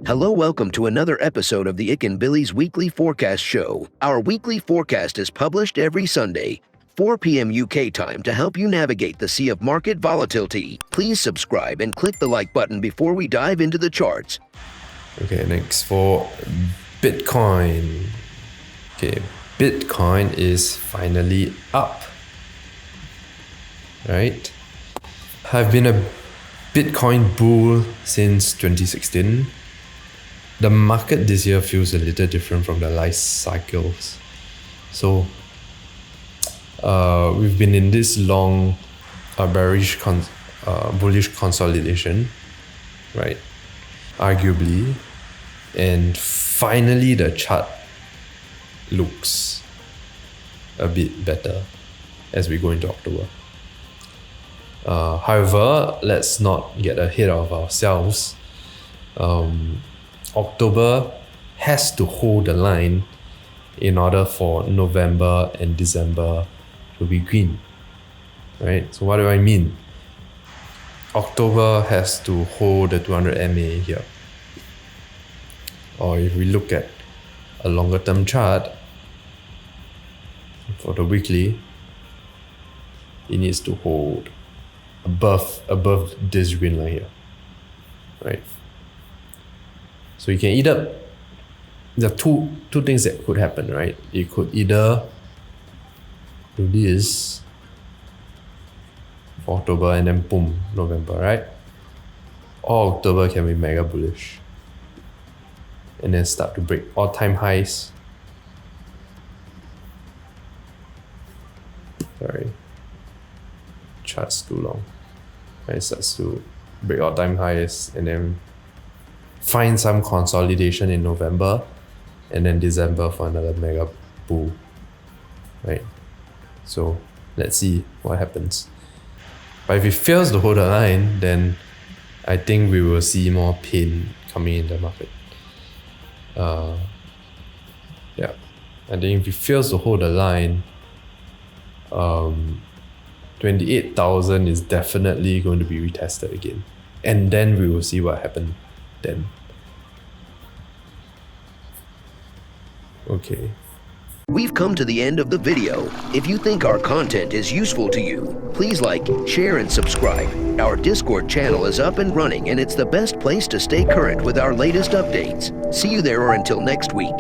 Hello, welcome to another episode of the Ikan Bilis Weekly Forecast Show. Our weekly forecast is published every Sunday, 4 p.m. UK time to help you navigate the sea of market volatility. Please subscribe and click the like button before we dive into the charts. Okay, next for Bitcoin. Okay, Bitcoin is finally up. Right? I've been a Bitcoin bull since 2016. The market this year feels a little different from the life cycles. So, we've been in this long bullish consolidation, right? Arguably. And finally, the chart looks a bit better as we go into October. However, let's not get ahead of ourselves. October has to hold the line in order for November and December to be green, right? So what do I mean? October has to hold the 200 MA here. Or if we look at a longer term chart for the weekly, it needs to hold above this green line here, right? So you can either, there are two things that could happen, right? You could either do this for October and then boom, November, right? Or October can be mega bullish and then start to break all-time highs. Sorry, chart's too long. It starts to break all-time highs and then find some consolidation in November and then December for another mega bull, right? So let's see what happens. But if it fails to hold the line, then I think we will see more pain coming in the market. Yeah, I think if it fails to hold the line, 28,000 is definitely going to be retested again. And then we will see what happened then. Okay. We've come to the end of the video. If you think our content is useful to you, please like, share, and subscribe. Our Discord channel is up and running, and it's the best place to stay current with our latest updates. See you there, or until next week.